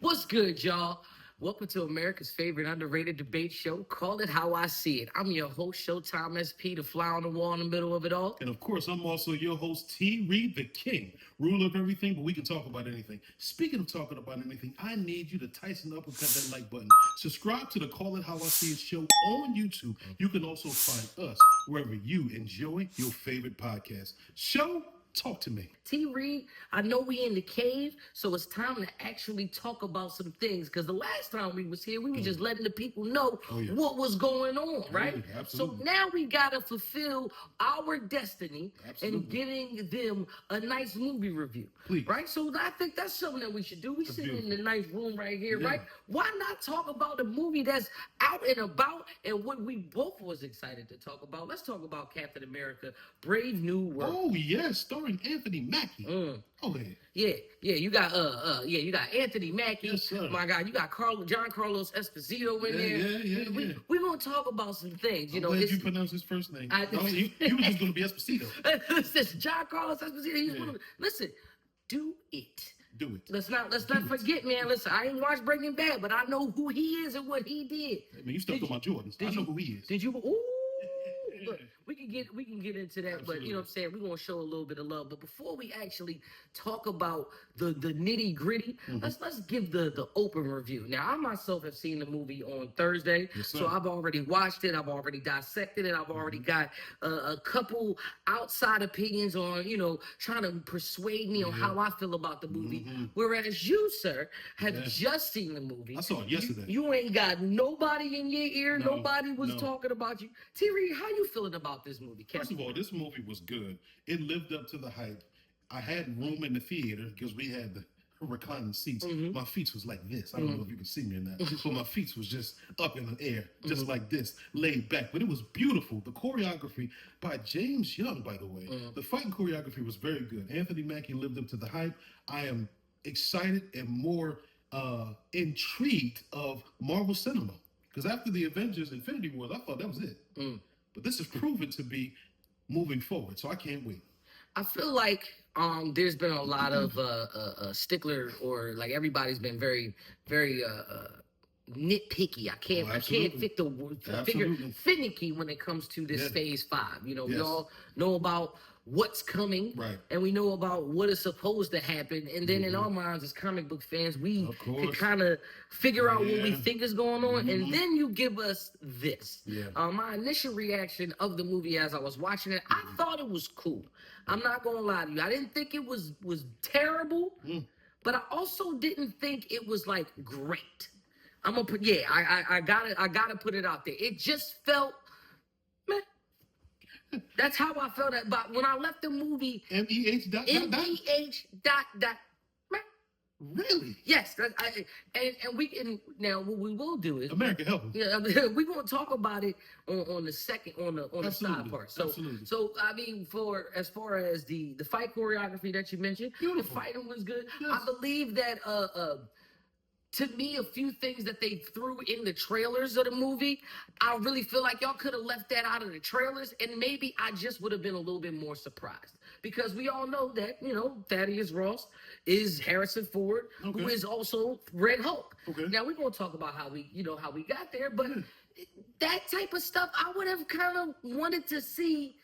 What's good, y'all? Welcome to America's favorite underrated debate show. Call it how I see it. I'm your host, Showtime SP, the fly on the wall in the middle of it all. And of course, I'm also your host, T. Reed, the king, ruler of everything, but we can talk about anything. Speaking of talking about anything, I need you to tighten up and cut that like button. Subscribe to the Call It How I See It show on YouTube. You can also find us wherever you enjoy your favorite podcast. Show, talk to me. T. Reed, I know we in the cave, so it's time to actually talk about some things. Because the last time we was here, we were just letting the people know what was going on, right? Yeah, absolutely. So now we gotta fulfill our destiny Absolutely. and giving them a nice movie review, Please. right? So I think that's something that we should do. We sitting in the nice room right here, Yeah. right? Why not talk about a movie that's out and about and what we both was excited to talk about? Let's talk about Captain America: Brave New World. Oh, yes, starring Anthony Mackie. Oh, yeah. Yeah, you got you got Anthony Mackie. Yes, sir. My God, you got John Carlos Esposito in there. Yeah. We gonna talk about some things. I'm glad you pronounced his first name. He was just going to be Esposito. Listen, John Carlos Esposito. Listen, do it. Do it. Let's not forget, man. Listen, I ain't watched Breaking Bad, but I know who he is and what he did. I mean, you stepped on my Jordans. I know who he is. Did you? Ooh. Look, we can get into that, Absolutely. but you know what I'm saying, we're gonna show a little bit of love. But before we actually talk about the nitty gritty, let's give the open review. Now, I myself have seen the movie on Thursday, so I've already watched it, I've already dissected it, I've already got a couple outside opinions on, trying to persuade me on how I feel about the movie. Whereas you, sir, have just seen the movie. I saw it yesterday. You ain't got nobody in your ear, No, nobody was talking about you. T-Reed, how you feeling about this movie, Captain? First of all, this movie was good. It lived up to the hype. I had room in the theater because we had the reclining seats. My feet was like this. I don't know if you can see me or not, but my feet was just up in the air, just like this, laid back. But it was beautiful. The choreography by James Young, by the way, the fighting choreography was very good. Anthony Mackie lived up to the hype. I am excited and more intrigued of Marvel cinema because after the Avengers Infinity Wars, I thought that was it. But this is proven to be moving forward, so I can't wait. I feel like there's been a lot of stickler, or like everybody's been very nitpicky. I can't fit the word, figure finicky when it comes to this phase 5. We all know about what's coming, right, and we know about what is supposed to happen, and then in our minds as comic book fans, we can kind of figure out what we think is going on, and then you give us this. My initial reaction of the movie as I was watching it, I thought it was cool. I'm not gonna lie to you, I didn't think it was terrible, but I also didn't think it was like great. I'm gonna put I gotta put it out there. It just felt meh. That's how I felt about when I left the movie. MEH dot. Meh. Really? Yes, and we can now. What we will do is America help us. Yeah, we're gonna talk about it on the second on the side part. So I mean, as far as the fight choreography that you mentioned, the fighting was good. Yes. I believe that to me, a few things that they threw in the trailers of the movie, I really feel like y'all could have left that out of the trailers, and maybe I just would have been a little bit more surprised. Because we all know that, Thaddeus Ross is Harrison Ford, who is also Red Hulk. Now, we're going to talk about how we got there, but that type of stuff, I would have kind of wanted to see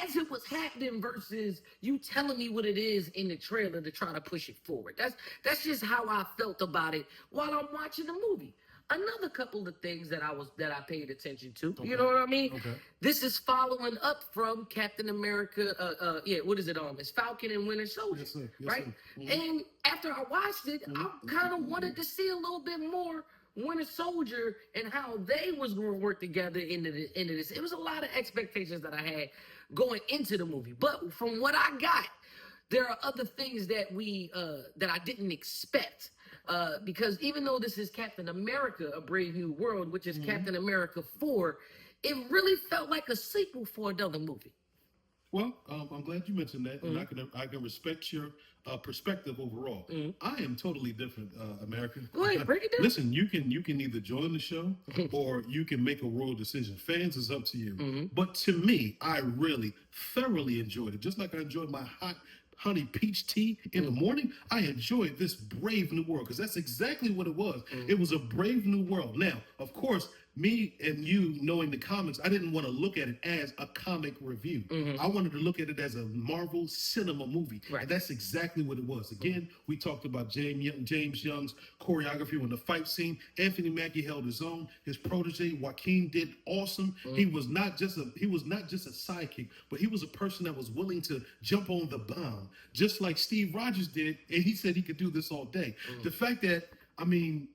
as it was happening versus you telling me what it is in the trailer to try to push it forward. That's just how I felt about it while I'm watching the movie. Another couple of things that I paid attention to. You know what I mean? This is following up from Captain America. What is it on? It's Falcon and Winter Soldier, right? And after I watched it, I kind of wanted to see a little bit more Winter Soldier and how they was going to work together into this. It was a lot of expectations that I had going into the movie, but from what I got, there are other things that that I didn't expect. Because even though this is Captain America: A Brave New World, which is Captain America 4, it really felt like a sequel for another movie. Well, I'm glad you mentioned that, and I can respect your perspective overall. I am totally different, American. Go ahead, break it down. Listen, you can either join the show or you can make a royal decision. Fans, is up to you. But to me, I really thoroughly enjoyed it, just like I enjoyed my honey peach tea in the morning, I enjoyed this Brave New World because that's exactly what it was. It was a Brave New World. Now, of course, me and you knowing the comics, I didn't want to look at it as a comic review. I wanted to look at it as a Marvel cinema movie. Right. And that's exactly what it was. Again, we talked about James Young's choreography when the fight scene. Anthony Mackie held his own. His protege, Joaquin, did awesome. He was not just a sidekick, but he was a person that was willing to jump on the bomb, just like Steve Rogers did, and he said he could do this all day. The fact that, I mean,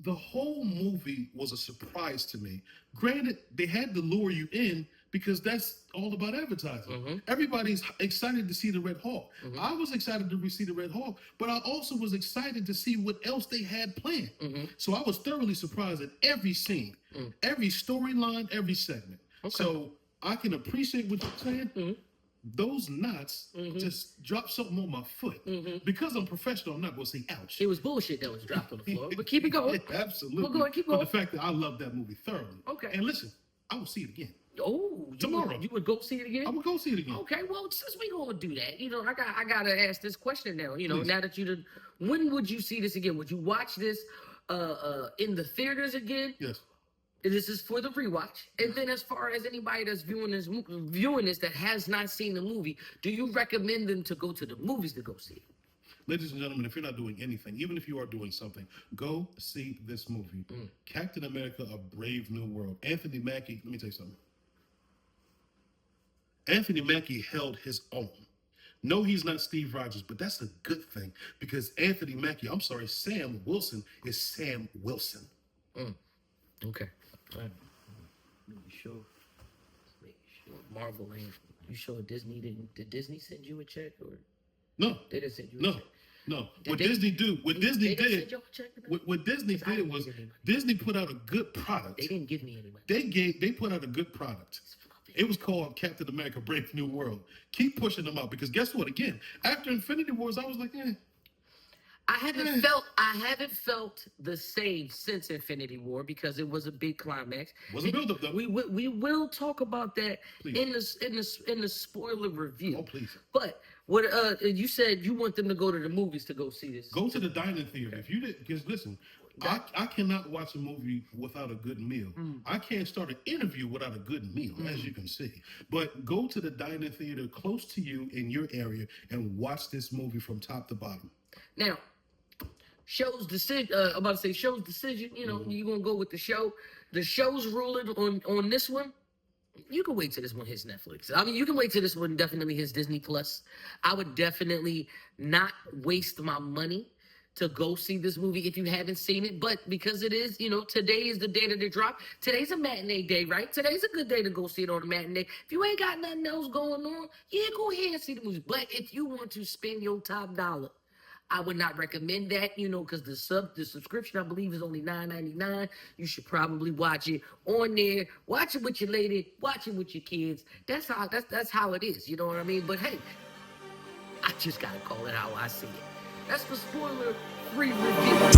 the whole movie was a surprise to me. Granted, they had to lure you in because that's all about advertising. Everybody's excited to see the Red Hawk. I was excited to see the Red Hawk, but I also was excited to see what else they had planned. So I was thoroughly surprised at every scene, every storyline, every segment. So I can appreciate what you're saying. Those knots just dropped something on my foot. Because I'm professional, I'm not going to say ouch. It was bullshit that was dropped on the floor, but keep it going. Absolutely. Well, go ahead, keep going. But the fact that I love that movie thoroughly. Okay. And listen, I will see it again. Oh, Tomorrow. You would go see it again? I'm gonna go see it again. Okay, well, since we gonna do that, I gotta ask this question now. Now that when would you see this again? Would you watch this in the theaters again? Yes. This is for the rewatch. And then as far as anybody that's viewing this that has not seen the movie, do you recommend them to go to the movies to go see it? Ladies and gentlemen, if you're not doing anything, even if you are doing something, go see this movie. Captain America, A Brave New World. Anthony Mackie, let me tell you something. Anthony Mackie held his own. No, he's not Steve Rogers, but that's a good thing because Sam Wilson is Sam Wilson. Okay. All right. Make sure. Marvel ain't. You sure Disney did Disney send you a check or? No. They didn't send you a check. No. What Disney did was Disney put out a good product. They didn't give me any money. They put out a good product. It was called Captain America: Brave New World. Keep pushing them out because guess what? Again, after Infinity Wars, I was like, I haven't felt the same since Infinity War because it was a big climax. Was a build-up though. We will talk about that Please. in the spoiler review. Oh please. But what you said you want them to go to the movies to go see this. Go to the dining theater. If you did, because listen, I cannot watch a movie without a good meal. I can't start an interview without a good meal, as you can see. But go to the dining theater close to you in your area and watch this movie from top to bottom. Now, show's decision. I'm about to say show's decision. You're gonna go with the show. The show's ruling on this one. You can wait till this one hits Netflix. I mean, you can wait till this one definitely hits Disney Plus. I would definitely not waste my money to go see this movie if you haven't seen it. But because it is, today is the day that it dropped. Today's a matinee day, right? Today's a good day to go see it on a matinee. If you ain't got nothing else going on, go ahead and see the movie. But if you want to spend your top dollar, I would not recommend that, because the subscription I believe is only $9.99. You should probably watch it on there. Watch it with your lady. Watch it with your kids. That's how it is. You know what I mean? But hey, I just gotta call it how I see it. That's the spoiler-free review.